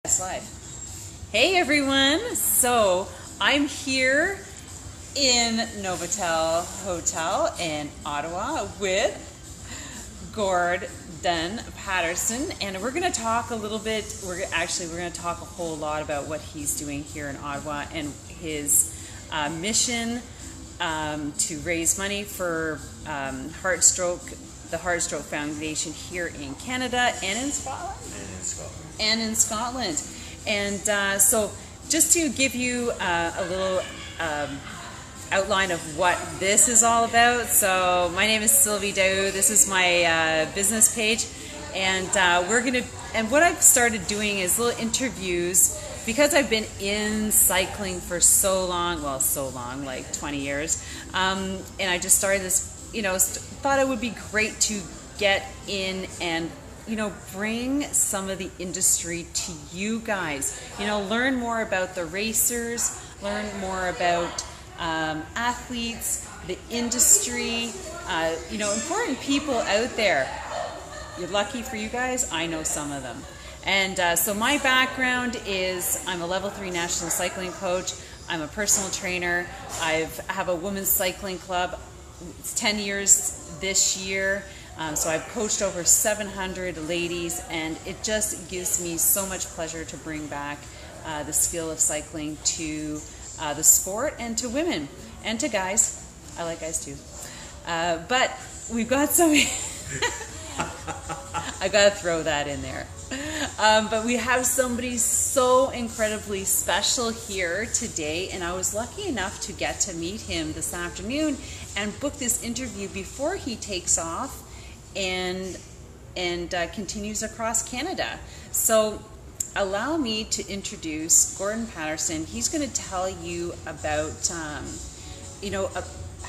Slide. Hey everyone, so I'm here in Novotel Hotel in Ottawa with Gordon Paterson, and we're going to talk a little bit, we're going to talk a whole lot about what he's doing here in Ottawa and his mission to raise money for Heart&Stroke, the Heart&Stroke Foundation here in Canada and in Scotland. And so just to give you a little outline of what this is all about. So my name is Sylvie. This is my business page, and what I've started doing is little interviews because I've been in cycling for so long, like 20 years, and I just started this, thought it would be great to get in and bring some of the industry to you guys. Learn more about the racers, learn more about athletes, the industry, important people out there. You're lucky for you guys, I know some of them. And so my background is I'm a level 3 national cycling coach. I'm a personal trainer. I have a women's cycling club. It's 10 years this year. So I've coached over 700 ladies, and it just gives me so much pleasure to bring back the skill of cycling to the sport and to women and to guys. I like guys too. But we've got some... I gotta throw that in there. But we have somebody so incredibly special here today, and I was lucky enough to get to meet him this afternoon and book this interview before he takes off and continues across Canada. So allow me to introduce Gordon Paterson. He's going to tell you about,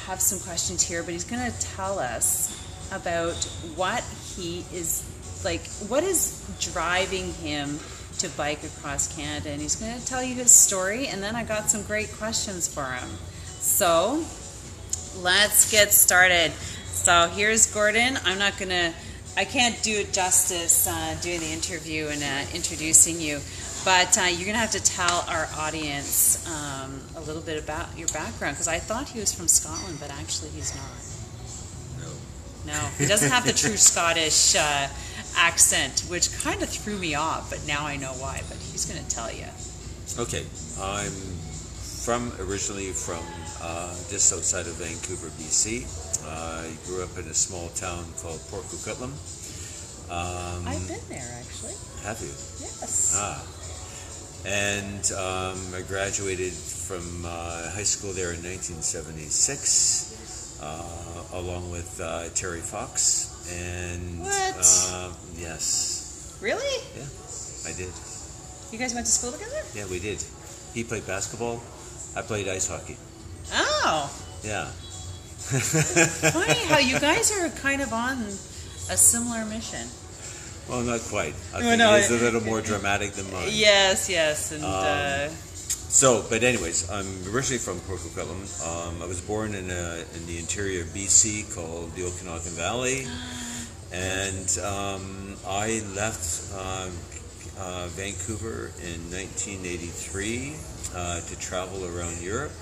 have some questions here, but he's going to tell us about what he is like, what is driving him to bike across Canada, and he's going to tell you his story, and then I got some great questions for him. So let's get started. So here's Gordon. I can't do it justice doing the interview and introducing you, but you're going to have to tell our audience a little bit about your background, because I thought he was from Scotland, but actually he's not. No, he doesn't have the true Scottish accent, which kind of threw me off, but now I know why, but he's going to tell you. Okay, I'm originally from just outside of Vancouver, B.C. I grew up in a small town called Port Coquitlam. I've been there, actually. Have you? Yes. And I graduated from high school there in 1976, along with Terry Fox. And what? Yes. Really? Yeah, I did. You guys went to school together? Yeah, we did. He played basketball. I played ice hockey. Oh. Yeah. Funny how you guys are kind of on a similar mission. Well, not quite. I think he's a little more dramatic than mine. Yes. And but anyways, I'm originally from Port Coquitlam. I was born in the interior of BC called the Okanagan Valley, and I left Vancouver in 1983 to travel around Europe.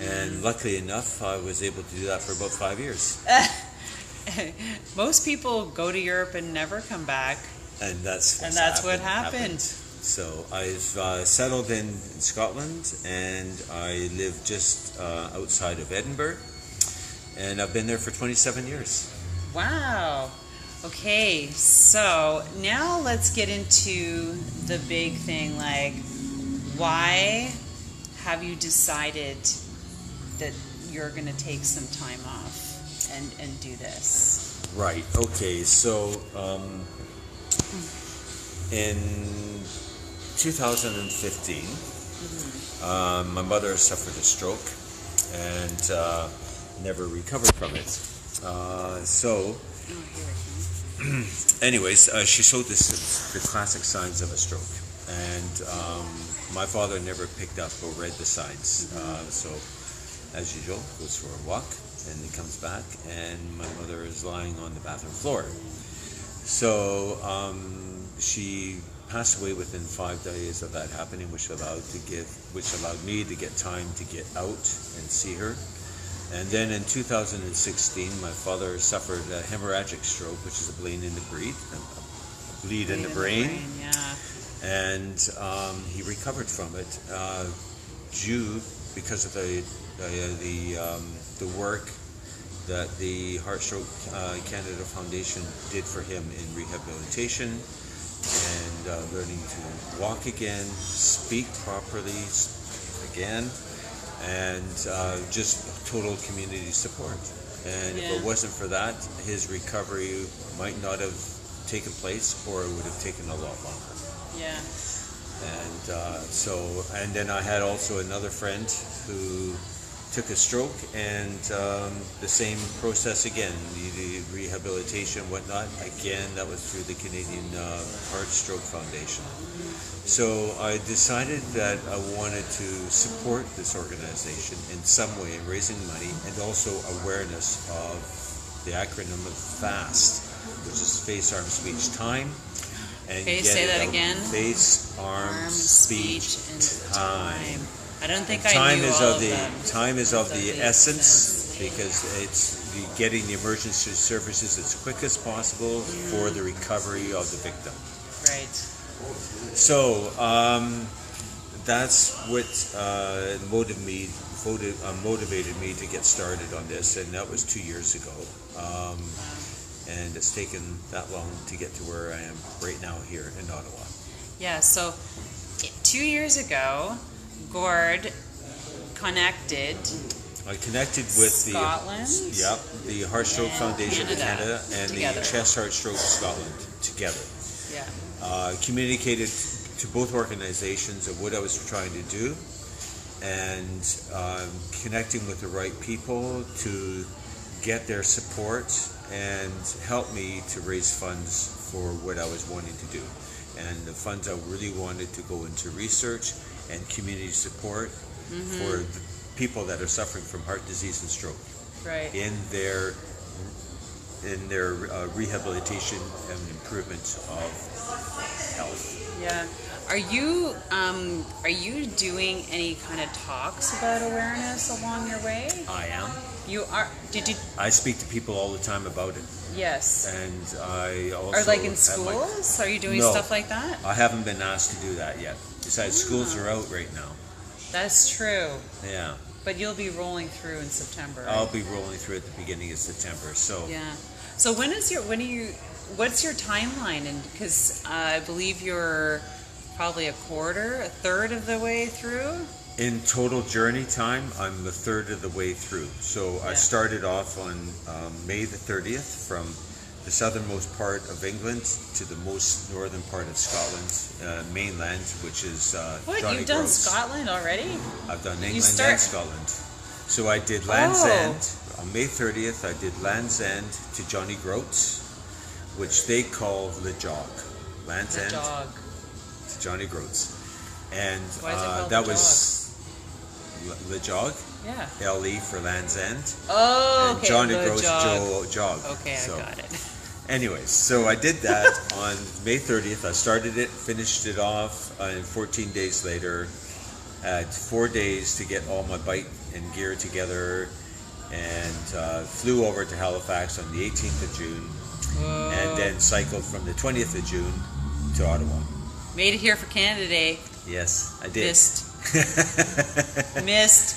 And luckily enough, I was able to do that for about 5 years. Most people go to Europe and never come back. And that's what happened. So I've settled in Scotland, and I live just outside of Edinburgh. And I've been there for 27 years. Wow. Okay, so now let's get into the big thing, like, why have you decided that you're going to take some time off and do this? Right. Okay. So in 2015, my mother suffered a stroke and never recovered from it. Anyways, she showed the classic signs of a stroke, and my father never picked up or read the signs. So, as usual, goes for a walk, and he comes back, and my mother is lying on the bathroom floor. So she passed away within 5 days of that happening, which allowed me to get time to get out and see her. And then in 2016, my father suffered a hemorrhagic stroke, which is a bleed in the brain. Yeah. And he recovered from it because of the work that the Heart&Stroke Canada Foundation did for him in rehabilitation and learning to walk again, speak properly again, and just total community support. And if it wasn't for that, his recovery might not have taken place, or it would have taken a lot longer. Yeah. And then I had also another friend who took a stroke, and the same process again, needed rehabilitation, whatnot. Again, that was through the Canadian Heart&Stroke Foundation. So I decided that I wanted to support this organization in some way in raising money, and also awareness of the acronym of FAST, which is Face, Arm, Speech, Time. And say that again. Face, arm, speech, and time. I don't think I knew all of them. Time is of the essence, because it's getting the emergency services as quick as possible for the recovery of the victim. Right. So that's what motivated me to get started on this, and that was 2 years ago. And it's taken that long to get to where I am right now here in Ottawa. Yeah, so 2 years ago, Gord connected. I connected with Scotland? the Heart&Stroke Foundation of Canada and together. the Chest Heart&Stroke Scotland together. Yeah. Communicated to both organizations of what I was trying to do, and connecting with the right people to get their support and help me to raise funds for what I was wanting to do. And the funds I really wanted to go into research and community support for the people that are suffering from heart disease and stroke. Right. In their rehabilitation and improvement of health. Yeah. Are you doing any kind of talks about awareness along your way? I am. You are. Did you? I speak to people all the time about it. Yes. And I also... Or like in schools? Are you doing stuff like that? I haven't been asked to do that yet. Besides, schools are out right now. That's true. Yeah. But you'll be rolling through in September. Right? I'll be rolling through at the beginning of September. So yeah. So what's your timeline? And because I believe you're probably a third of the way through. In total journey time, I'm a third of the way through. So I started off on May the 30th from the southernmost part of England to the most northern part of Scotland, mainland, which is What, you've done Scotland already? I've done England and Scotland. So I did Land's End. On May 30th, I did Land's End to Johnny Groats, which they call Le Jog. Land's End to Johnny Groats. And that was Le Jog. Yeah. LE for Land's End. Oh, and Johnny Groats Jog. Okay, so, I got it. Anyways, so I did that on May 30th. I started it, finished it off, and 14 days later, had 4 days to get all my bike and gear together, and flew over to Halifax on the 18th of June, and then cycled from the 20th of June to Ottawa. Made it here for Canada Day. Yes, I did. Missed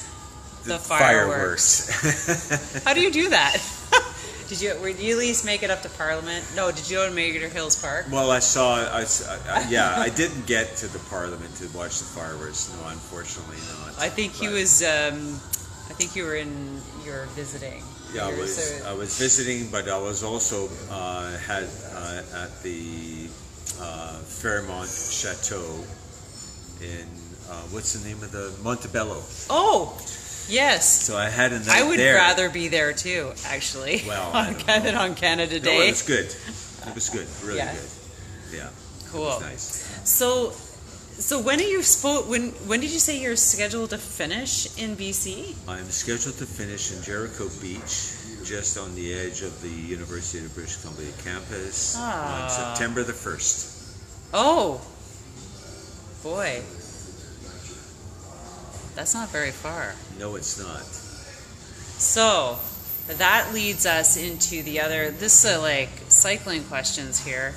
the fireworks. How do you do that? Did you at least make it up to Parliament? No, did you go to Mager Hills Park? Well, I didn't get to the Parliament to watch the fireworks. No, unfortunately not. I think he was. I think you were visiting. Yeah, I was visiting, but I was also at the Fairmont Chateau in what's the name of the Montebello. Oh. Yes. So I had a night there. I would rather be there too, actually. Well, than on Canada Day. No, it was good. It was good. Really good. Yeah. Cool. It was nice. So when are you when did you say you're scheduled to finish in BC? I'm scheduled to finish in Jericho Beach, just on the edge of the University of British Columbia campus on September the 1st. Oh. boy. That's not very far. No, it's not. So that leads us into the other, this is like cycling questions here.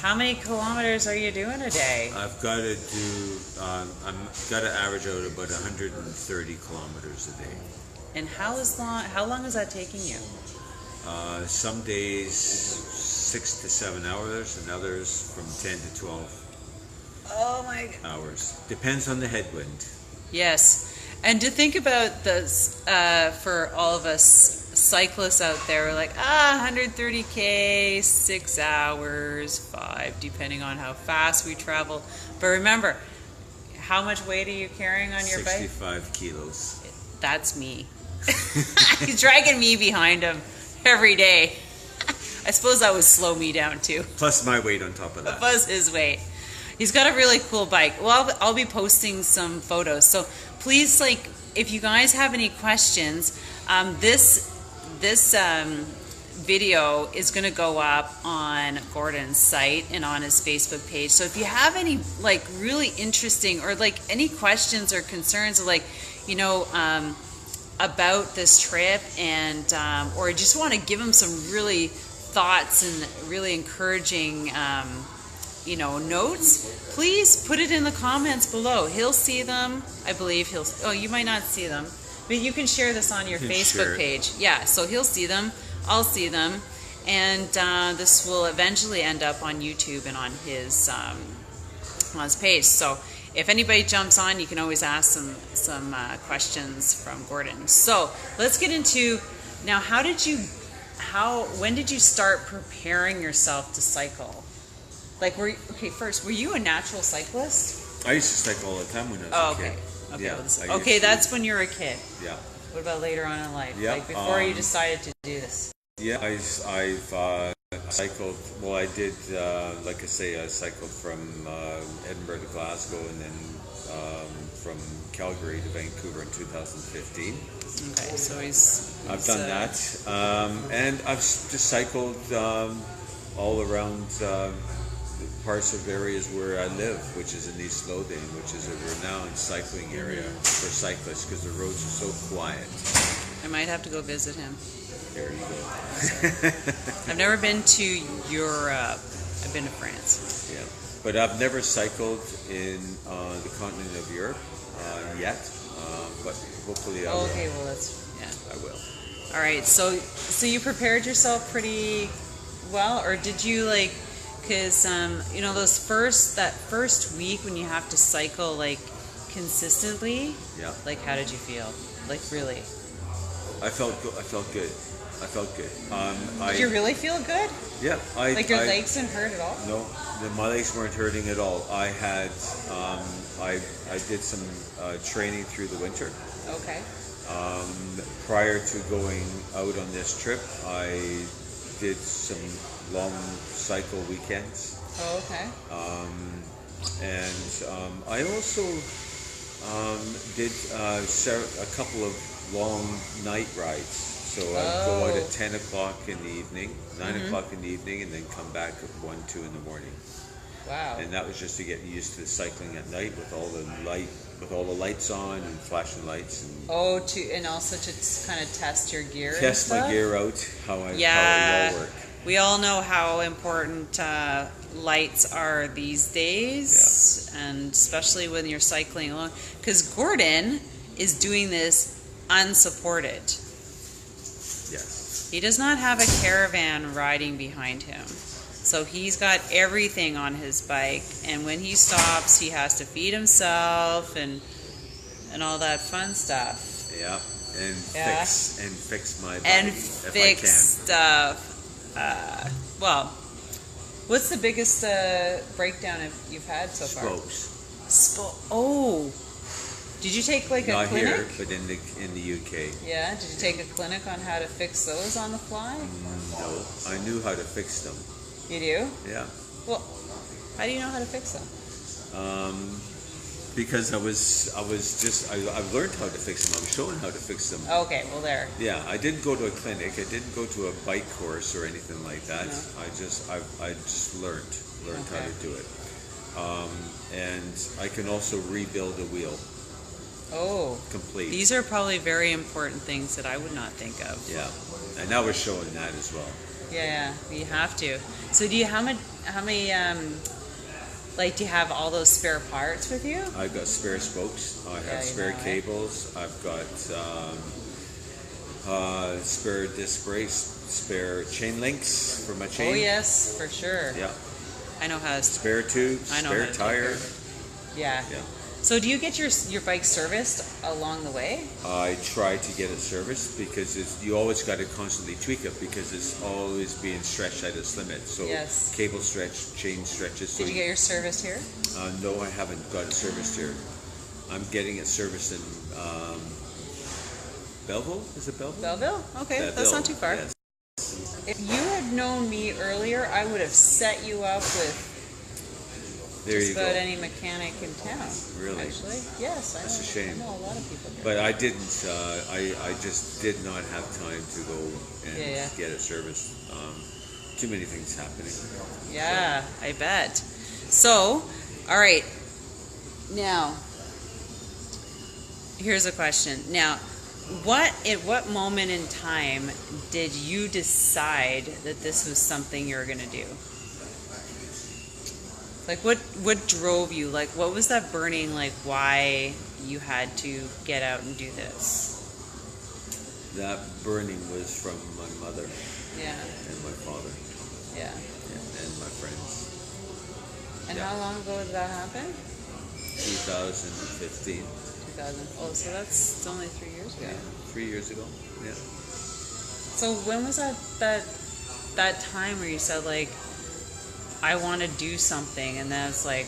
How many kilometers are you doing a day? I've got to do, I've got to average out about 130 kilometers a day. And how long is that taking you? Some days 6 to 7 hours, and others from 10 to 12 hours. Depends on the headwind. Yes. And to think about this, for all of us cyclists out there, we're like, 130K, 6 hours, 5, depending on how fast we travel. But remember, how much weight are you carrying on your bike? 65 kilos. That's me. He's dragging me behind him every day. I suppose that would slow me down too. Plus my weight on top of that. Plus his weight. He's got a really cool bike. Well, I'll be posting some photos. So please, like, if you guys have any questions, this video is going to go up on Gordon's site and on his Facebook page. So if you have any like really interesting or like any questions or concerns, or like, you know, about this trip, and or just want to give him some really thoughts and really encouraging you know, notes, please put it in the comments below. He'll see them. I believe he'll, oh, you might not see them, but you can share this on your Facebook page. Yeah, so he'll see them, I'll see them, and this will eventually end up on YouTube and on his page. So if anybody jumps on, you can always ask some questions from Gordon. So let's get into, now when did you start preparing yourself to cycle? Like, first, were you a natural cyclist? I used to cycle all the time when I was a kid. Okay. Yeah, okay, that's when you were a kid. Yeah. What about later on in life? Yeah. Like before you decided to do this? Yeah, I've cycled, well, I did, like I say, I cycled from Edinburgh to Glasgow, and then from Calgary to Vancouver in 2015. Okay, so I've done that. And I've just cycled all around parts of areas where I live, which is in East Lothian, which is a renowned cycling area for cyclists because the roads are so quiet. I might have to go visit him. There you go. I've never been to Europe. I've been to France. Yeah, but I've never cycled in the continent of Europe yet, but hopefully I will. Okay, well I will. All right, so you prepared yourself pretty well, or did you like? Because you know, that first week when you have to cycle like consistently, like how did you feel? Like really? I felt good. Did you really feel good? Yeah. Like your legs didn't hurt at all? No, my legs weren't hurting at all. I had I did some training through the winter. Okay. Prior to going out on this trip, I did some long cycle weekends. Oh, okay. And I also did a couple of long night rides. So I'd go out at 10 o'clock in the evening, 9 o'clock in the evening, and then come back at 1, 2 in the morning. Wow. And that was just to get used to cycling at night with all the lights on and flashing lights. And and also to kind of test your gear. Test my gear out, how it all work. We all know how important lights are these days, and especially when you're cycling alone. Because Gordon is doing this unsupported. Yes. He does not have a caravan riding behind him. So he's got everything on his bike, and when he stops, he has to feed himself and all that fun stuff. Yeah, and fix my body and if fix I can. stuff. Well, what's the biggest breakdown you've had so far? Spokes. Did you take like Not a clinic? Not here, but in the UK. Yeah. Did you take a clinic on how to fix those on the fly? No, I knew how to fix them. You do? Yeah. Well, how do you know how to fix them? Because I've learned how to fix them. I was shown how to fix them. Okay, well there. Yeah, I didn't go to a clinic. I didn't go to a bike course or anything like that. No. I just learned how to do it. and I can also rebuild a wheel. Oh, complete. These are probably very important things that I would not think of. Yeah, and now we're showing that as well. Yeah, you have to. So do you how many like, do you have all those spare parts with you? I've got spare spokes. I have spare cables. I've got spare disc brace, spare chain links for my chain. Oh yes, for sure. Yeah. I know how to. Spare tubes, spare tire. Yeah. Yeah. So do you get your bike serviced along the way? I try to get it serviced because you always got to constantly tweak it because it's always being stretched at its limit. So cable stretch, chain stretches. Did you get your serviced here? No, I haven't got it serviced here. I'm getting it serviced in Belleville. Is it Belleville? Belleville? Okay, that's not too far. Yes. If you had known me earlier, I would have set you up with just about any mechanic in town. Really? Actually, yes. That's a shame. I know a lot of people here. But I didn't. I just did not have time to go and get it serviced. Too many things happening. Yeah, I bet. So, all right. Now, here's a question. Now, at what moment in time did you decide that this was something you were going to do? Like, what drove you? Like, what was that burning, like, why you had to get out and do this? That burning was from my mother. Yeah. And my father. Yeah. And my friends. And how long ago did that happen? 2015. Oh, so it's only 3 years ago. Yeah, 3 years ago. Yeah. So when was that time where you said, like, I want to do something, and then it's like,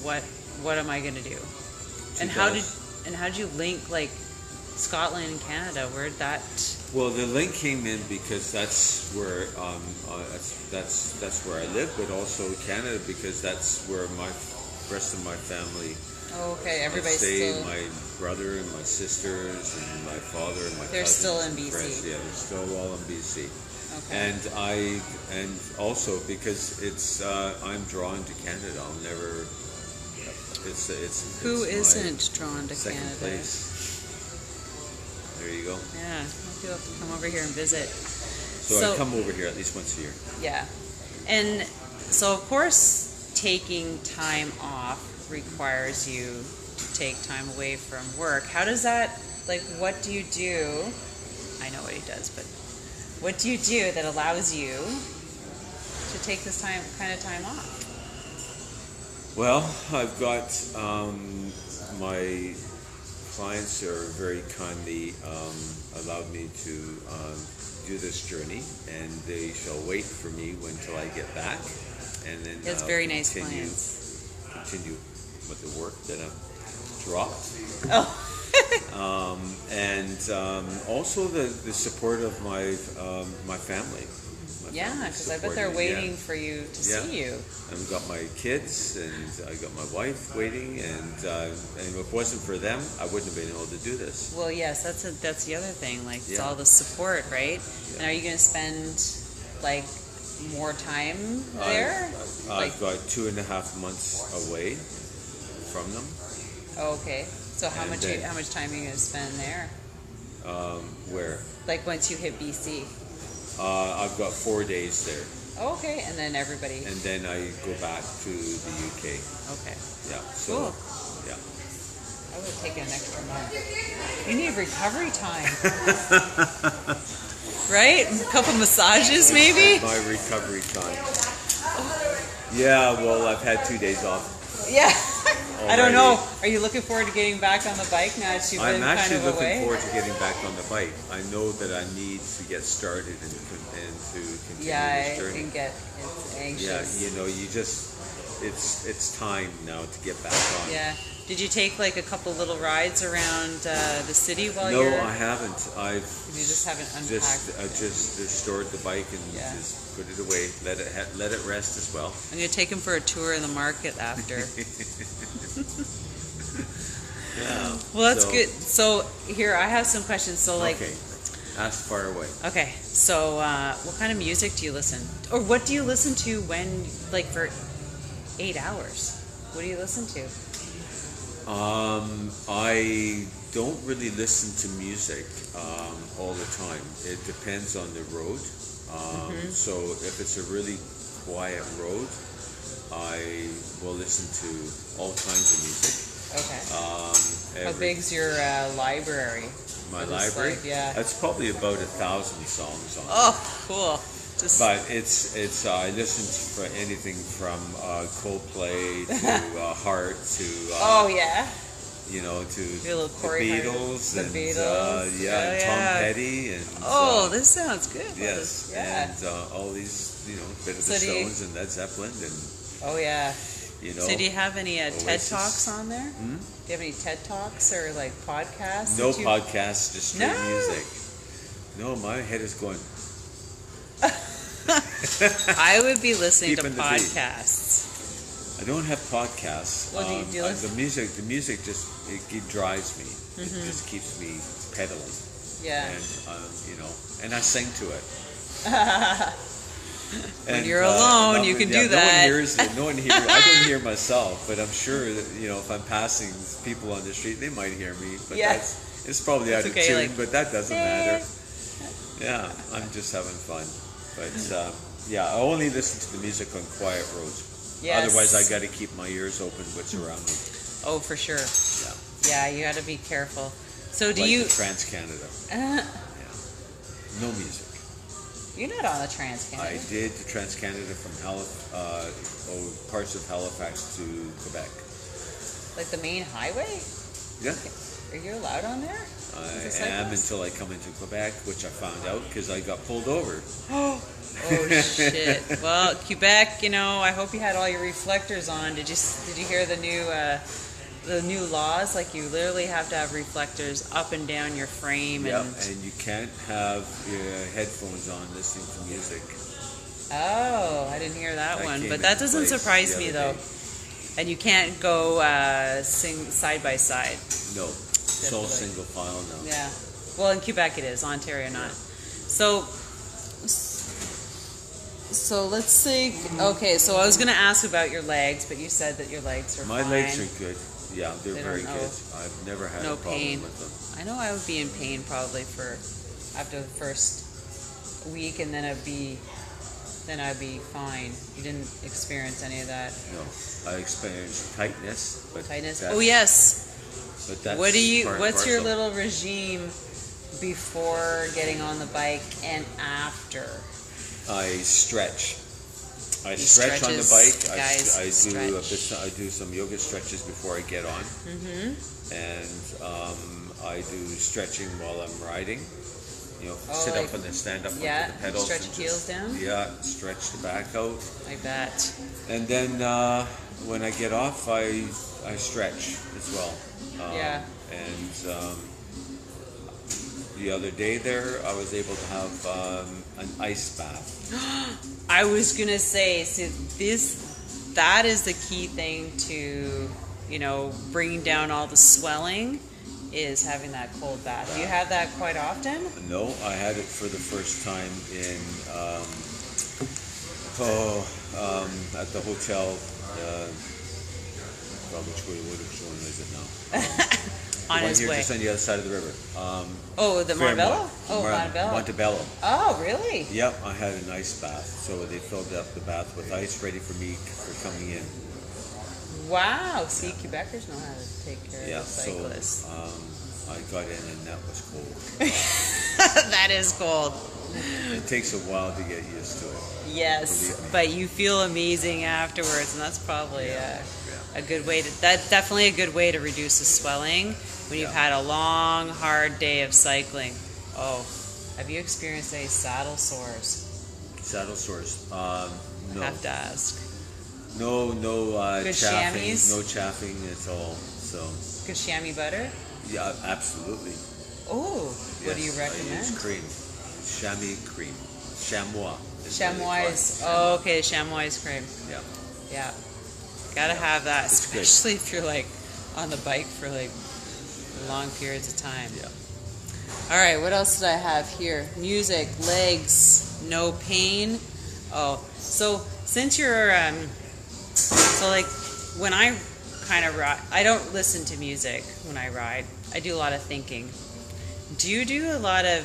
what am I going to do? And how did you link, like, Scotland and Canada? Where did that? Well, the link came in because that's where that's where I live, but also Canada because that's where my rest of my family. Oh, okay. Everybody's still. My brother and my sisters and my father and my they're cousins still in BC. Friends. Yeah, they're still all in BC. Okay. And also because it's I'm drawn to Canada. I'll never. It's who isn't drawn to second Canada? Place. There you go. Yeah, you'll have to come over here and visit. So I come over here at least once a year. Yeah, and so of course taking time off requires you to take time away from work. How does that, like, what do you do? I know what he does, but what do you do that allows you to take this kind of time off? Well, I've got my clients are very kindly allowed me to do this journey, and they shall wait for me until I get back, and then that's very nice clients. Continue with the work that I've dropped. Oh. And also the support of my family. Yeah, because I bet they're waiting for you to see you. I've got my kids, and I got my wife waiting, and if it wasn't for them, I wouldn't have been able to do this. Well, yes, that's the other thing. Like, it's all the support, right? Yeah. And are you going to spend, like, more time there? I've got 2.5 months away from them. Oh, okay. So how much time are you going to spend there? Where? Like, once you hit BC. I've got 4 days there. Oh, okay, and then everybody. And then I go back to the UK. Okay. Yeah. So, cool. Yeah. I would have taken an extra month. You need recovery time. Right? A couple massages, maybe? My recovery time. Yeah, well, I've had 2 days off. Yeah. I don't know. Are you looking forward to getting back on the bike now that you've been kind of away? I'm actually looking forward to getting back on the bike. I know that I need to get started and to continue this journey. Yeah, I can get anxious. Yeah, it's time now to get back on. Yeah. Did you take like a couple little rides around the city while you're? No, I haven't. You just haven't unpacked. I just stored the bike and just put it away. Let it rest as well. I'm gonna take him for a tour in the market after. Yeah. Well, that's good. So here, I have some questions. So like. Okay. Ask far away. Okay. So what kind of music do you listen? Or what do you listen to when, like, for 8 hours. What do you listen to? I don't really listen to music all the time. It depends on the road. So if it's a really quiet road, I will listen to all kinds of music. Okay. How big's your library? My library? Yeah. That's probably about 1,000 songs on it. Oh, cool. But it's I listen for anything from Coldplay to Heart to oh yeah, you know, to the Beatles and Beatles. yeah, Tom Petty and this sounds good. Yes, and all these, you know, bit of the Stones and Led Zeppelin and you know. So do you have any TED Talks on there? Do you have any TED Talks or like podcasts? No podcasts, just straight music. No, my head is going. I would be listening to podcasts. I don't have podcasts. Well, do you listen? The music just it drives me. It just keeps me pedaling. Yeah. And you know, and I sing to it. When you're alone, you can do that. No one hears. I don't hear myself, but I'm sure that, you know, if I'm passing people on the street, they might hear me. But it's probably out of tune. Like, but that doesn't matter. Yeah, I'm just having fun. But I only listen to the music on quiet roads. Yes. Otherwise, I got to keep my ears open what's around me. Oh, for sure. Yeah. Yeah, you got to be careful. So do like you? The Trans-Canada. Yeah. No music. You're not on the Trans-Canada. I did the Trans-Canada from parts of Halifax to Quebec. Like the main highway? Yeah. Are you allowed on there? I am until I come into Quebec, which I found out because I got pulled over. Oh shit! Well, Quebec, you know, I hope you had all your reflectors on. Did you hear the new laws? Like, you literally have to have reflectors up and down your frame. Yeah, and you can't have your headphones on listening to music. Oh, I didn't hear that one, but that doesn't surprise me though. And you can't go sing side by side. No. It's all single file now. Yeah. Well, in Quebec it is. Ontario not. So let's think. Okay, so I was going to ask about your legs, but you said that your legs are fine. My legs are good. Yeah, they're very good. I've never had a problem with them. I know I would be in pain probably after the first week, and then I'd be fine. You didn't experience any of that? No. I experienced tightness. Oh, yes. But that's what's your little regime before getting on the bike and after? I stretch. I stretch on the bike. I do some yoga stretches before I get on. And I do stretching while I'm riding. You know, sit up and then stand up onto the pedals. Stretch heels down? Yeah, stretch the back out. I bet. And then when I get off, I stretch as well. And the other day there, I was able to have an ice bath. I was gonna say, so that is the key thing to, you know, bringing down all the swelling, is having that cold bath. Do you have that quite often? No, I had it for the first time at the hotel. Which one is it now? On his way. Just on the other side of the river. The Montebello? Montebello. Oh, really? Yep, I had an ice bath. So they filled up the bath with ice ready for me for coming in. Wow. See, Quebecers know how to take care of the cyclists. So I got in and that was cold. That is cold. It takes a while to get used to it. Yes, but you feel amazing afterwards, and that's probably a good way that's definitely a good way to reduce the swelling when you've had a long, hard day of cycling. Oh, have you experienced any saddle sores? Saddle sores? No. I have to ask. No good chaffing. Chamois? No chaffing at all. So. Good chamois butter? Yeah, absolutely. Oh, what do you recommend? I use cream. Chamois cream. Chamois. Chamois. Okay, chamois cream. Yeah. Yeah. Gotta have that, especially if you're like on the bike for like long periods of time. Yeah. All right, what else did I have here? Music, legs, no pain. Oh, so since you're So like when I kind of ride, I don't listen to music when I ride. I do a lot of thinking. Do you do a lot of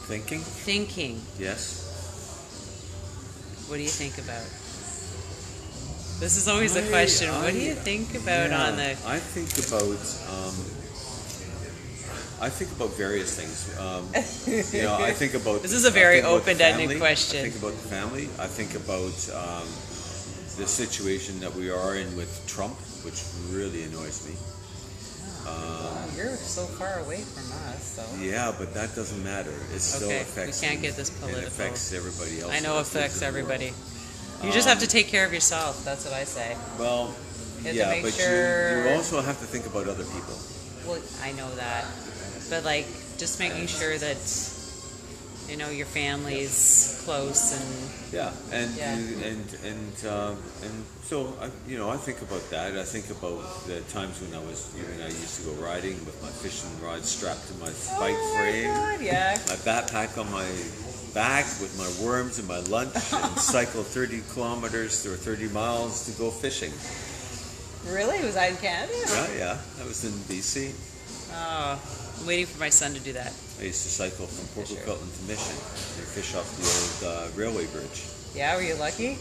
Thinking? thinking? Yes. What do you think about? This is always the question. What do you think about on the? I think about various things. I think about. This is a very open-ended question. I think about the family. I think about the situation that we are in with Trump, which really annoys me. You're so far away from us, so. Yeah, but that doesn't matter. It still affects. We can't get this political. It affects everybody else. I know it affects everybody. You just have to take care of yourself. That's what I say. Well, yeah, but you also have to think about other people. Well, I know that, but like just making sure that your family's close and so I think about that. I think about the times when I used to go riding with my fishing rod strapped to my bike frame. God, yeah. My backpack on my back with my worms and my lunch and cycle 30 kilometers or 30 miles to go fishing. Really? Was I in Canada? Yeah. I was in B.C. Oh, I'm waiting for my son to do that. I used to cycle from Port Coquitlam to Mission and fish off the old railway bridge. Yeah, were you lucky?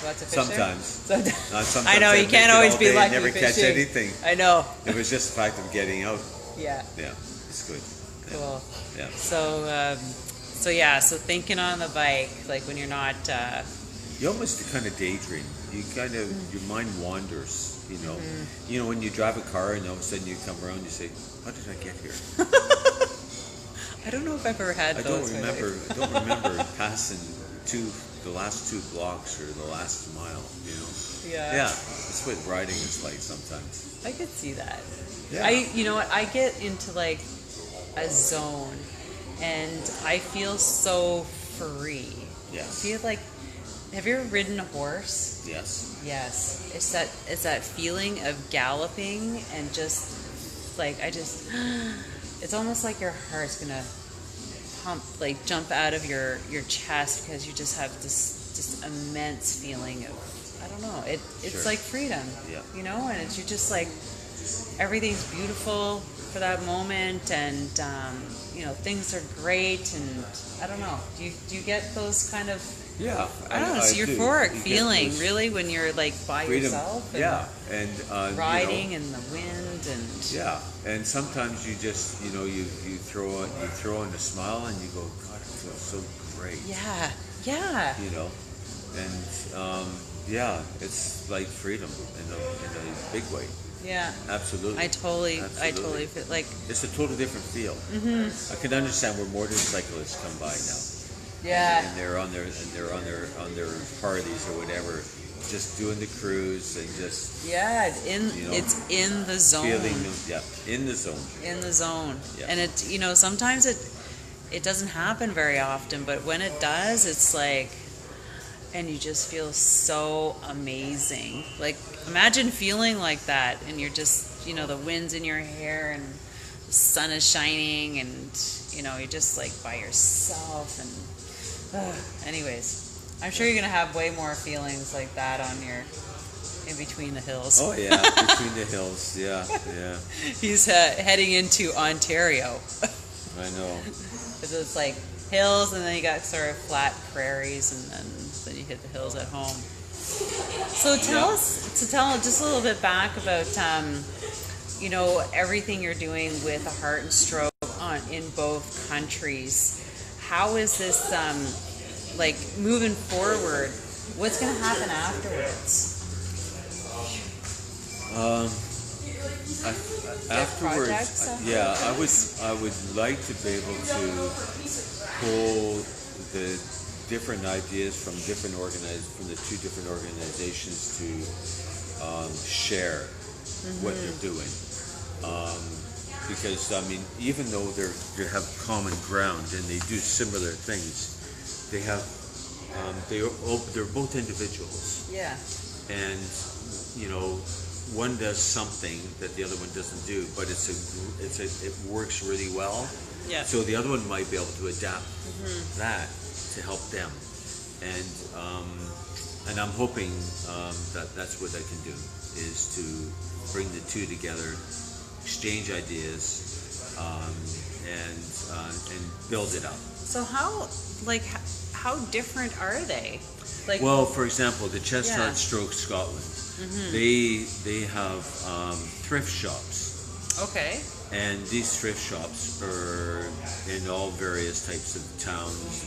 Lots of fish Sometimes. There? Sometimes I know, you can't always be lucky never fishing. catch anything. I know. It was just the fact of getting out. Yeah. Yeah, it's good. Cool. Yeah. So thinking on the bike, like when you're not... You almost kind of daydream. You kind of, your mind wanders, You know, when you drive a car and all of a sudden you come around, you say, how did I get here? I don't know if I've ever had those. I don't remember passing the last 2 blocks or the last mile, Yeah. Yeah, that's what riding is like sometimes. I could see that. Yeah. You know what? I get into like a zone and I feel so free. Yes. I feel like, have you ever ridden a horse? Yes. Yes. It's that feeling of galloping and just like, it's almost like your heart's gonna pump, like jump out of your chest because you just have this just immense feeling of, I don't know, it's Sure. like freedom, Yeah. And you're just like, everything's beautiful for that moment and, things are great and I don't know, do you get those kind of, Yeah, I don't know, it's euphoric feeling really when you're like by yourself and and riding and the wind and and sometimes you just you throw on a smile and you go, God, it feels so great. Yeah. And it's like freedom in a big way. Yeah, Absolutely. I totally feel like It's a totally different feel. Mm-hmm. I can understand where motorcyclists come by now. yeah. And they're on their parties or whatever, just doing the cruise and just It's in the zone. In the zone. In the zone. Yeah. And it sometimes it doesn't happen very often, but when it does, it's like, and you just feel so amazing. Like imagine feeling like that and you're just, the wind's in your hair and the sun is shining and you're just like by yourself and anyways, I'm sure you're gonna have way more feelings like that on your in between the hills. Oh yeah, between the hills. Yeah. He's heading into Ontario. I know. It's like hills, and then you got sort of flat prairies, and then you hit the hills at home. So tell just a little bit back about everything you're doing with a Heart&Stroke in both countries. How is this like moving forward? What's going to happen afterwards? Afterwards, I would like to be able to pull the different ideas from the two different organizations to share what they're doing. Because even though they have common ground and they do similar things, they have they're both individuals. Yeah. And one does something that the other one doesn't do, but it works really well. Yeah. So the other one might be able to adapt that to help them. And and I'm hoping that that's what I can do, is to bring the two together, exchange ideas, and build it up. So how different are they? Like, well, for example, the Chest Heart&Stroke Scotland, they have thrift shops. Okay. And these thrift shops are in all various types of towns,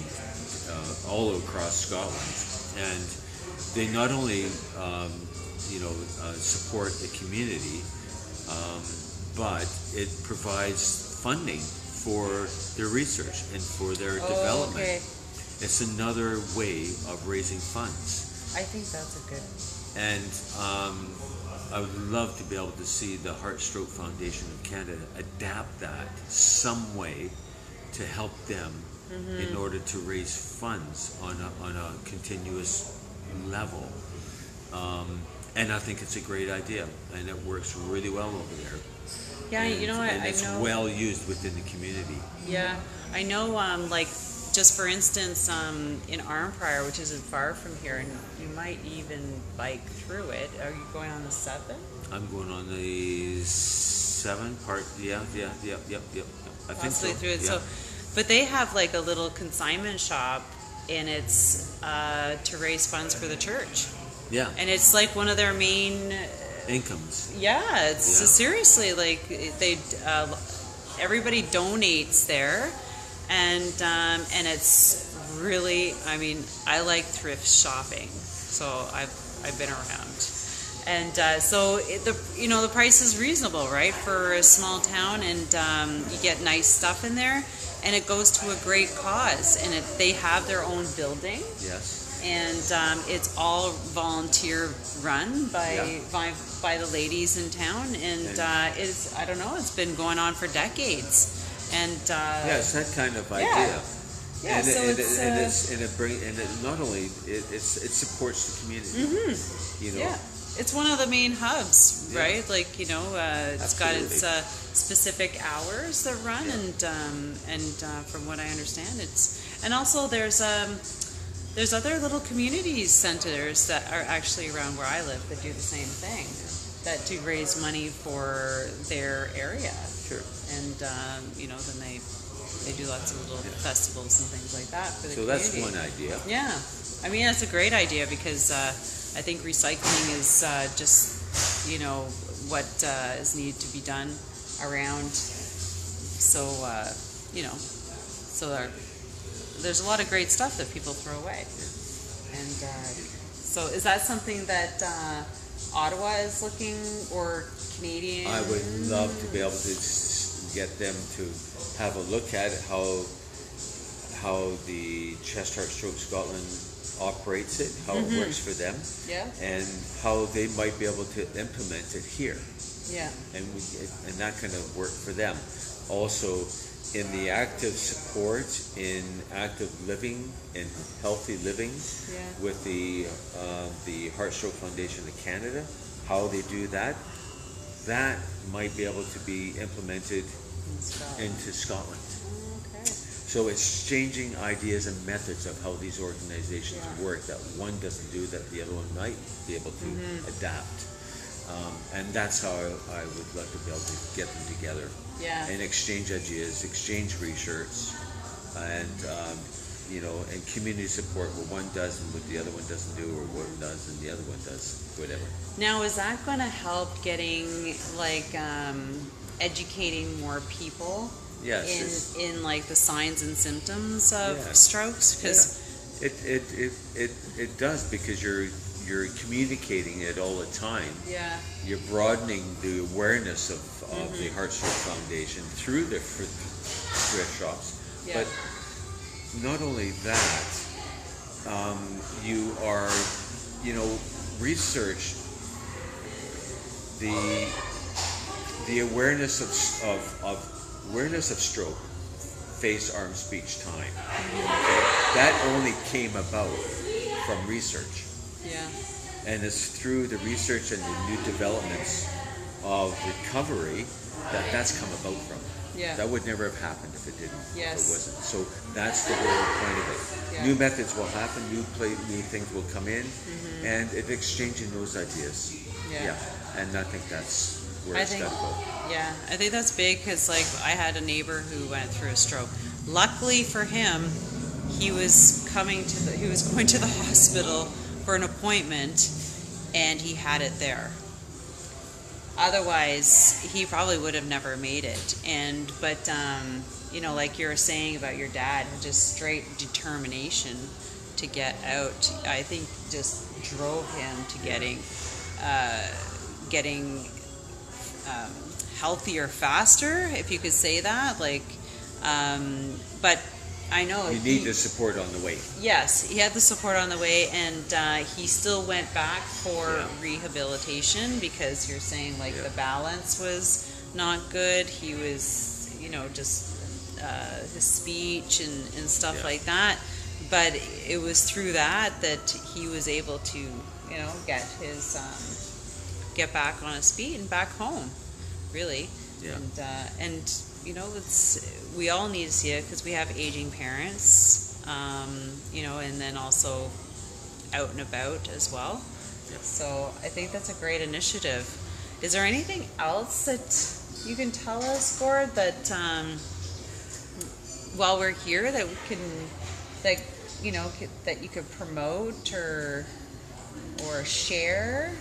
all across Scotland, and they not only support the community, but it provides funding for their research and for their development. Okay. It's another way of raising funds. I think that's a good. And I would love to be able to see the Heart&Stroke Foundation of Canada adapt that some way to help them in order to raise funds on a continuous level. And I think it's a great idea, and it works really well over there. Yeah, and I it's know. well used within the community. Yeah, I know. Just for instance, in Arnprior, which isn't far from here, and you might even bike through it. Are you going on the 7? I'm going on the 7 part. Yep. I think so. Through it. Yeah. So, but they have like a little consignment shop, and it's to raise funds for the church. Yeah. And it's like one of their main incomes. Yeah, it's seriously like they everybody donates there. And it's really, I mean, I like thrift shopping, so I've been around, and so the price is reasonable, right, for a small town, and you get nice stuff in there, and it goes to a great cause, and they have their own building. Yes. And it's all volunteer run by the ladies in town, and I don't know, it's been going on for decades. And it's that kind of idea. Yeah, and so it not only it supports the community. Yeah, it's one of the main hubs, right? Like it's got its specific hours that run, and from what I understand, and also there's other little community centers that are actually around where I live that do the same thing, that do raise money for their area. Sure. And then they do lots of little festivals and things like that for the community. So that's one idea. Yeah, I mean that's a great idea, because I think recycling is just what is needed to be done around. So there's a lot of great stuff that people throw away. And so is that something that Ottawa is looking, or Canadian? I would love to be able to get them to have a look at how the Chest Heart&Stroke Scotland operates it, how it works for them, and how they might be able to implement it here. Yeah. And that kind of work for them. Also, in the active support, in active living, in healthy living, with the Heart&Stroke Foundation of Canada, how they do that might be able to be implemented into Scotland. Okay. So it's changing ideas and methods of how these organizations work, that one doesn't do that the other one might be able to adapt. And that's how I would love to be able to get them together and exchange ideas, exchange research, and and community support, what one does and what the other one doesn't do, or what one does and the other one does, whatever. Now, is that going to help getting educating more people in like the signs and symptoms of strokes? Because it does, because you're communicating it all the time. Yeah. You're broadening the awareness of the Heart&Stroke Foundation through the thrift shops. Yeah. But not only that, you are, research the awareness of stroke, face, arm, speech, time. That only came about from research. Yeah. And it's through the research and the new developments of recovery that's come about from. Yeah. That would never have happened if it didn't. Yes. If it wasn't. So that's the whole point of it. Yeah. New methods will happen, new things will come in, and it's exchanging those ideas. Yeah. And I think that's where it's got to go. Yeah, I think that's big because, like, I had a neighbor who went through a stroke. Luckily for him, he was going to the hospital for an appointment, and he had it there. Otherwise, he probably would have never made it. But you know, like you were saying about your dad, just straight determination to get out, I think just drove him to getting healthier faster, if you could say that. Like, but I know you need the support on the way. Yes, he had the support on the way, and he still went back for rehabilitation because you're saying like the balance was not good. He was, you know, just his speech and stuff like that. But it was through that he was able to, you know, get back on his feet and back home, really. Yeah. And you know, we all need to see it because we have aging parents, you know, and then also out and about as well. Yeah. So I think that's a great initiative. Is there anything else that you can tell us, Gord, that while we're here that we can, that you could promote or share?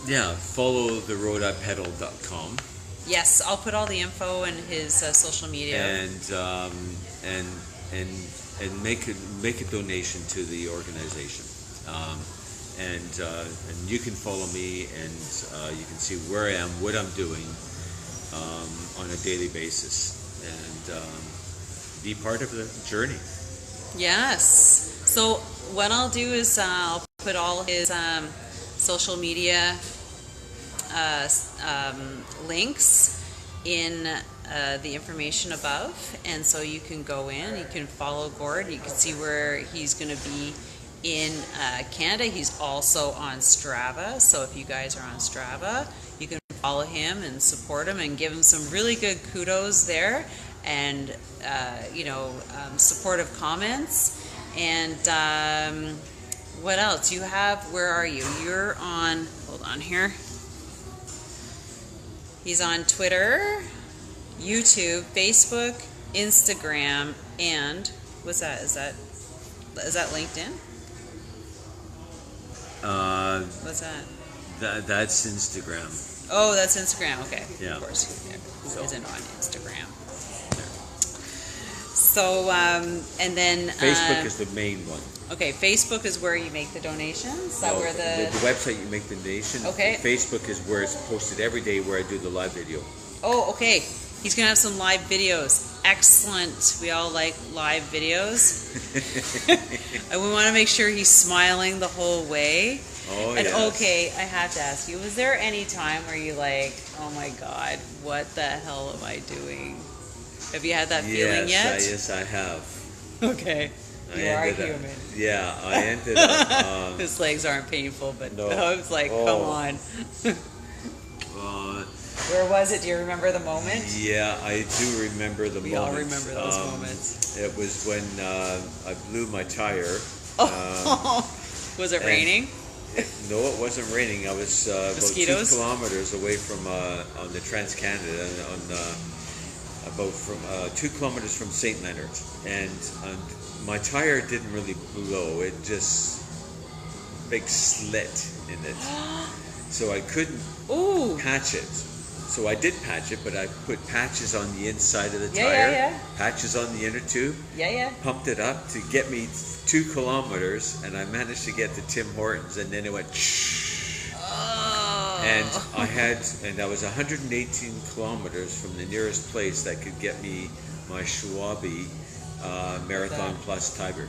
Yeah, follow theroadipedal.com. Yes, I'll put all the info in his social media. And make a donation to the organization. And you can follow me, and you can see where I am, what I'm doing on a daily basis, and be part of the journey. Yes. So what I'll do is I'll put all his social media links in the information above, and so you can go in, you can follow Gord, you can see where he's going to be in Canada. He's also on Strava, so if you guys are on Strava, you can follow him and support him and give him some really good kudos there, and supportive comments. And what else you have? Where are you? You're on, hold on here. He's on Twitter, YouTube, Facebook, Instagram, and what's that? Is that LinkedIn? What's that? That's Instagram. Oh, that's Instagram. Okay. Yeah. Of course. Yeah. Who isn't on Instagram? So, and then Facebook is the main one. Okay, Facebook is where you make the donations. Is that where the website you make the donation? Okay. Facebook is where it's posted every day, where I do the live video. Oh, okay. He's gonna have some live videos. Excellent. We all like live videos. And we want to make sure he's smiling the whole way. Oh, and yes. Okay, I have to ask you, was there any time where you like, oh my God, what the hell am I doing? Have you had that feeling yet? Yes, I have. Okay. You are human. Yeah, I ended up... His legs aren't painful, but no. I was like, come on. Where was it? Do you remember the moment? Yeah, I do remember the moment. We all remember those moments. It was when I blew my tire. Was it raining? No, it wasn't raining. I was about 2 kilometers away from on the Trans-Canada, about from 2 kilometers from St. Leonard, and my tire didn't really blow. It just big slit in it, so I couldn't patch it. So I did patch it, but I put patches on the inside of the tire, patches on the inner tube, pumped it up to get me 2 kilometers, and I managed to get to Tim Hortons, and then it went and I was 118 kilometers from the nearest place that could get me my Schwabe Marathon Plus tire.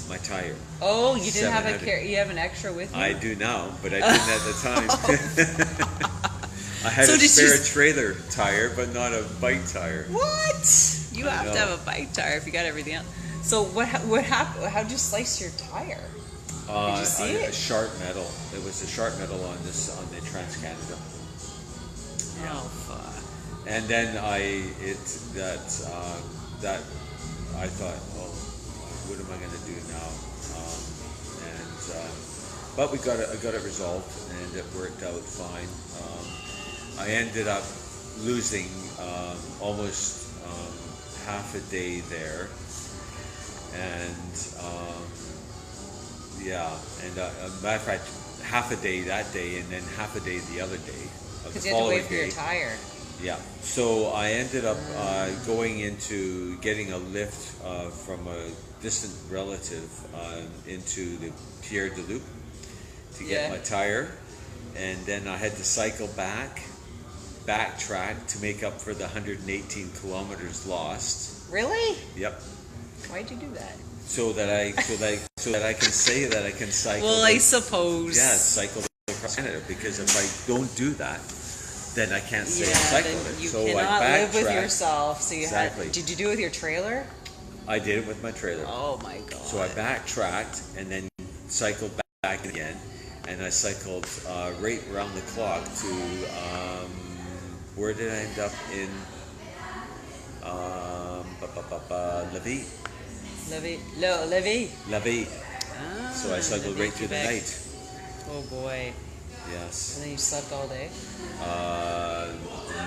My tire. Oh, you didn't have you have an extra with you? I do now, but I didn't at the time. I had a spare trailer tire, but not a bike tire. What? You have to have a bike tire if you got everything else. So what happened? How'd you slice your tire? Did you see it? Sharp metal. It was a sharp metal on the Trans-Canada. Yeah. Oh, fuck. And then I thought, oh, what am I going to do now? But I got it resolved, and it worked out fine. I ended up losing almost half a day there, and matter of fact, half a day that day, and then half a day the other day of the Because you had to following wait for day. your tire. Yeah, so I ended up going into getting a lift from a distant relative into the Pierre de Loup to get my tire, and then I had to cycle backtrack to make up for the 118 kilometers lost. Really? Yep. Why'd you do that? So that I can say that I can cycle. Well, I suppose. Yeah, cycle across Canada, because if I don't do that, then I can't say I cycled it. You So cannot I live with backtracked. yourself. So you Exactly. did you do it with your trailer? I did it with my trailer. Oh my god. So I backtracked and then cycled back again, and I cycled right around the clock to where did I end up in? Lévis. Lévis. Ah, So I cycled right through the Quebec. night. Oh boy. Yes. And then you slept all day?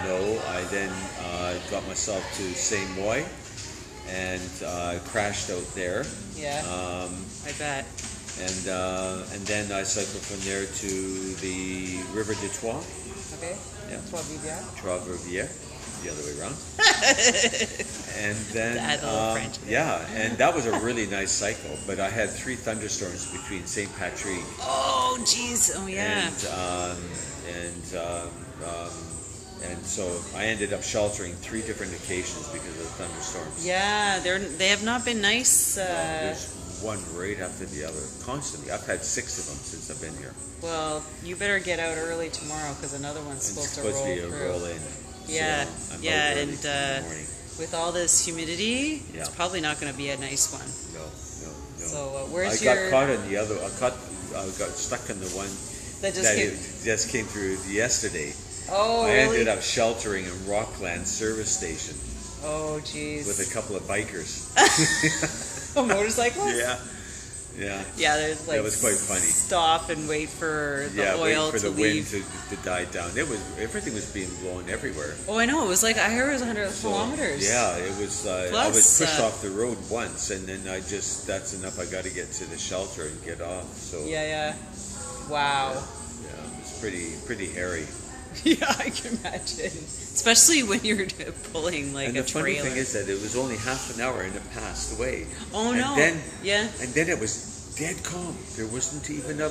No, I then got myself to Saint Moy and crashed out there. Yeah. I bet. And then I cycled from there to the River de Troyes. Okay. Yeah. Trois-Rivières. The other way around. And then That little French. and that was a really nice cycle, but I had 3 thunderstorms between St. Patrick Oh jeez. Oh yeah. and so I ended up sheltering 3 different occasions because of the thunderstorms. Yeah, they have not been nice. There's one right after the other, constantly. I've had 6 of them since I've been here. Well, you better get out early tomorrow because another one's supposed to roll be a through. roll in. Yeah, So I'm yeah, out early and in the morning. with all this humidity, Yeah. it's probably not going to be a nice one. No. So where's I your? got caught in the other. I got stuck in the one That just came. just came through yesterday. Oh, I really? ended up sheltering in Rockland service station Oh, jeez. with a couple of bikers. A motorcycle? Yeah. Yeah, there's like That was quite funny. Stop and wait for the oil wait for to the wind leave. to die down. Everything was being blown everywhere. Oh, I know. It was like I heard it was 100 So, kilometers. Yeah, it was. I was Plus, pushed off the road once, and then that's enough. I got to get to the shelter and get off. So Yeah. Wow. yeah, it's pretty hairy. Yeah, I can imagine. Especially when you're pulling like And a the funny trailer. thing is that it was only half an hour and it passed away. Oh and no. Then, Yeah. And then it was dead calm. There wasn't even a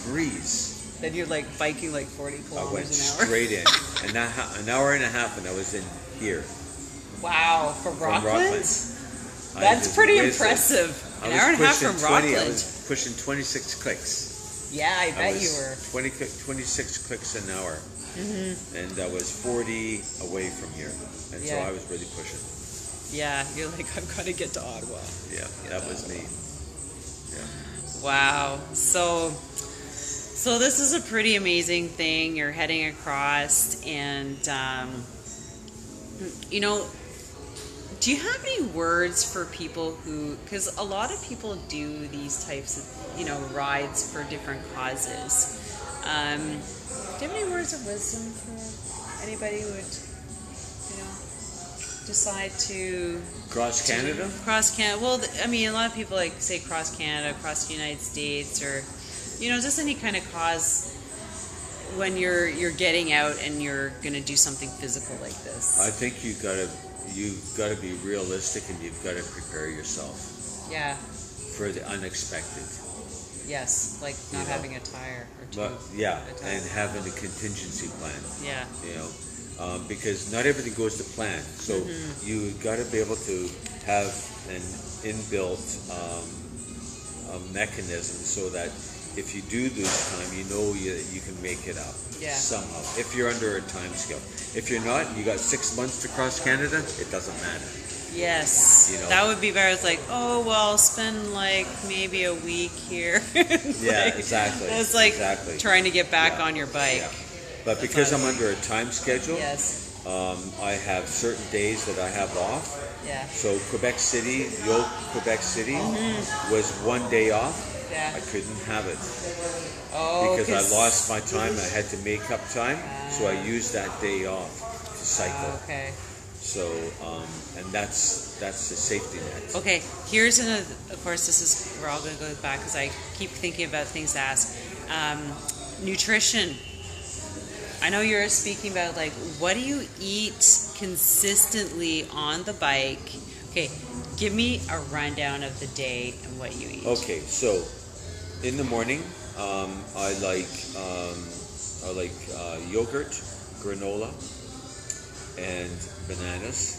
breeze. Then you're like biking like 40 I went kilometers an hour. straight in, and an hour and a half, and I was in here. Wow, from Rockland? I That's just pretty whizzed it. impressive. I An was hour and a half pushing from 20 I Rockland. was pushing 26 clicks. Yeah, I bet was you were. 26 clicks an hour, and I was 40 away from here, and so Yeah. I was really pushing. Yeah, you're like, I've got to get to Ottawa. Yeah, that was me. Yeah. Wow. So this is a pretty amazing thing. You're heading across, and do you have any words for people who? Because a lot of people do these types of rides for different causes. Do you have any words of wisdom for anybody who would decide to Cross Canada? Cross Canada. Well, I mean, a lot of people like say cross Canada, across the United States, or just any kind of cause when you're getting out and you're going to do something physical like this. I think you've got to be realistic, and you've got to prepare yourself. Yeah. For the unexpected. Yes, like not having a tire or two. But and having a contingency plan. Yeah. Because not everything goes to plan. So you got to be able to have an inbuilt mechanism so that if you do lose time, you can make it up somehow. If you're under a time scale. If you're not, you got 6 months to cross Canada, it doesn't matter. Yes. That would be better. It's like, oh, well, I'll spend like maybe a week here. Yeah, exactly. It's like exactly. trying to get back on your bike. But because I'm under a time schedule, yes. I have certain days that I have off. Yeah. So Quebec City, the old Quebec City, was one day off. Yeah. I couldn't have it Oh, because I lost my time. I had to make up time, so I used that day off to cycle. Okay. So, and that's the safety net. Okay, here's another, of course, this is, we're all going to go back because I keep thinking about things to ask. Nutrition. I know you're speaking about, like, what do you eat consistently on the bike? Okay, give me a rundown of the day and what you eat. Okay, so in the morning, I like yogurt, granola, and bananas,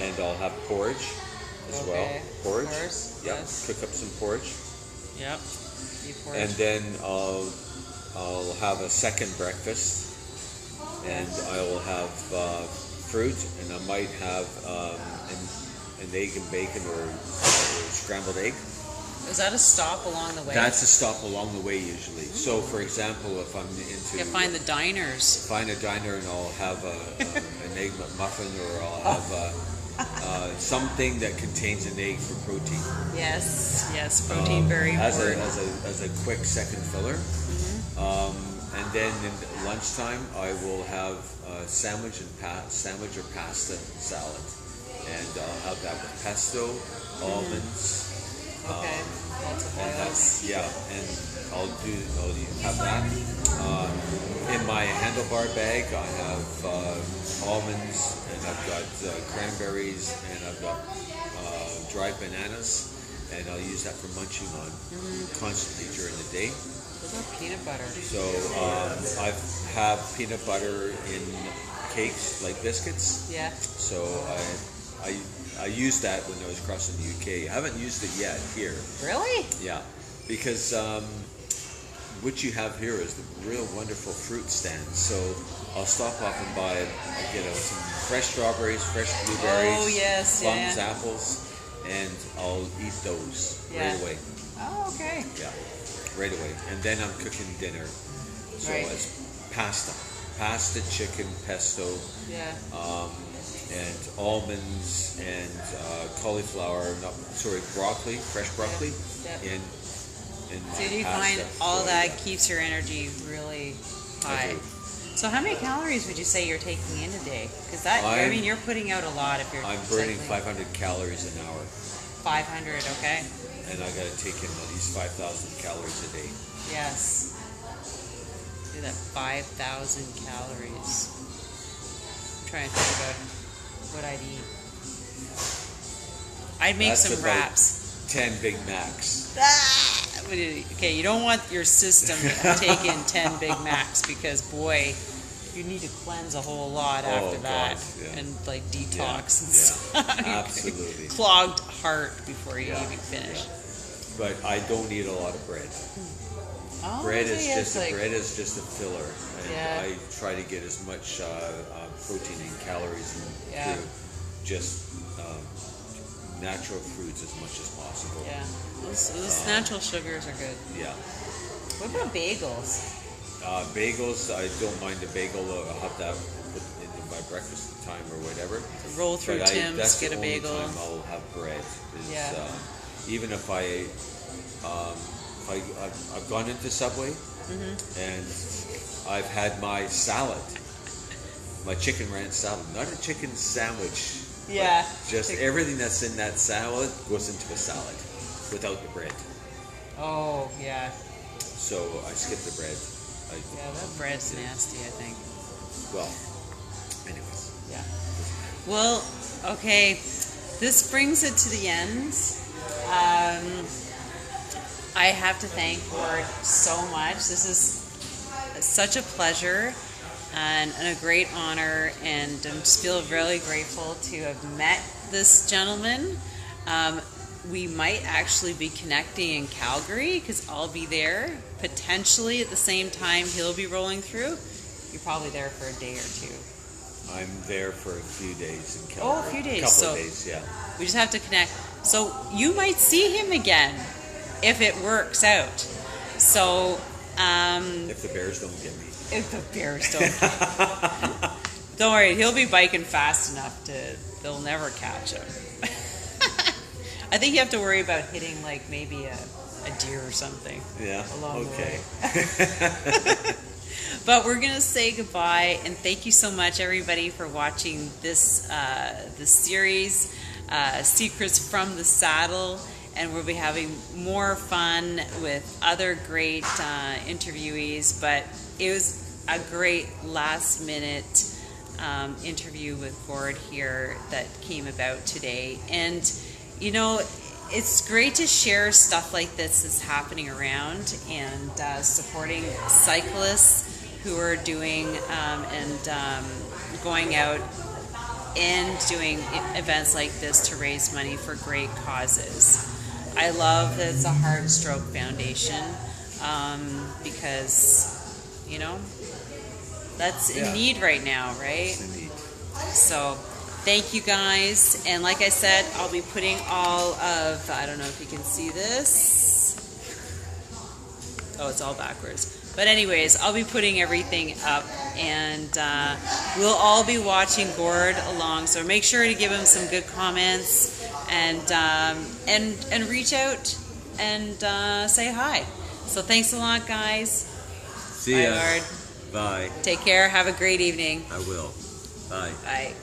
and I'll have porridge as well. Porridge. Of course. Yep. Yes. Cook up some porridge. Yep. Eat porridge. And then I'll have a second breakfast, and I will have fruit, and I might have an egg and bacon or scrambled egg. Is that a stop along the way? That's a stop along the way usually. So, for example, if I'm into... You find the diners. Find a diner and I'll have an egg muffin, or I'll have something that contains an egg for protein. Yes, protein very important. As a quick second filler. And then in lunchtime, I will have sandwich or pasta salad. And I'll have that with pesto, almonds. Okay. Lots of And oils. and I'll have that. In my handlebar bag, I have almonds, and I've got cranberries, and I've got dried bananas, and I'll use that for munching on constantly during the day. What about peanut butter? So I have peanut butter in cakes, like biscuits. Yeah. So I used that when I was crossing the UK. I haven't used it yet here. Really? Yeah, because what you have here is the real wonderful fruit stand. So I'll stop off and buy, some fresh strawberries, fresh blueberries, Oh, yes, plums, yeah. apples, and I'll eat those Yeah. right away. Oh, okay. Yeah, right away. And then I'm cooking dinner. So Right. it's pasta, chicken, pesto, Yeah. and almonds and cauliflower. Broccoli, fresh broccoli, Yeah. in So do you pasta. find all So, that yeah. keeps your energy really I high? do. So how many calories would you say you're taking in a day? Because you're putting out a lot if you're I'm burning cycling. 500 calories an hour, 500, okay? and I got to take in at least 5,000 calories a day. Yes. Do that 5,000 calories. I'm trying to think about what I'd eat. I'd make That's some about wraps. 10 Big Macs. Okay, you don't want your system to take in 10 Big Macs because, boy, you need to cleanse a whole lot after that. God, yeah. And, like, detox and Yeah, stuff. absolutely. Clogged heart before you Yeah, even finish. yeah. But I don't eat a lot of bread. Oh, Bread so is yeah, just it's like- bread is just a filler, and Yeah. I try to get as much protein and calories Yeah. through just natural foods as much as possible. Yeah, those natural sugars are good. Yeah. What about bagels? Bagels, I don't mind a bagel. I'll have that in my breakfast time or whatever. Roll through But Tim's, that's get the a only bagel. time I'll have bread. Is, Yeah. Even if I've gone into Subway and I've had my salad, my chicken ranch salad, not a chicken sandwich. Yeah. Just everything that's in that salad goes into a salad without the bread. Oh, yeah. So I skip the bread. Yeah, that bread's nasty, I think. Well, anyways. Yeah. Well, okay. This brings it to the end. I have to thank Gord so much. This is such a pleasure and a great honor, and I just feel really grateful to have met this gentleman. We might actually be connecting in Calgary because I'll be there potentially at the same time he'll be rolling through. You're probably there for a day or two. I'm there for a few days in Calgary. Oh, a few days. A couple So of days, yeah. we just have to connect. So you might see him again if it works out. So If the bears don't get me. If the bears don't. Don't worry, he'll be biking fast enough they'll never catch him. I think you have to worry about hitting like maybe a deer or something. Yeah, along okay. the way. But we're going to say goodbye, and thank you so much, everybody, for watching this series, Secrets from the Saddle, and we'll be having more fun with other great interviewees, but it was a great last-minute interview with Gord here that came about today. And, you know, it's great to share stuff like this that's happening around and supporting cyclists who are doing and going out and doing events like this to raise money for great causes. I love that it's a Heart&Stroke Foundation because, you know, that's in need right now, right? It's in need. So thank you guys, and like I said, I'll be putting all of, I don't know if you can see this. Oh, it's all backwards. But anyways, I'll be putting everything up, and we'll all be watching Gord along. So make sure to give him some good comments, and reach out and say hi. So thanks a lot, guys. See ya. Bye, Gord. Bye. Take care. Have a great evening. I will. Bye. Bye.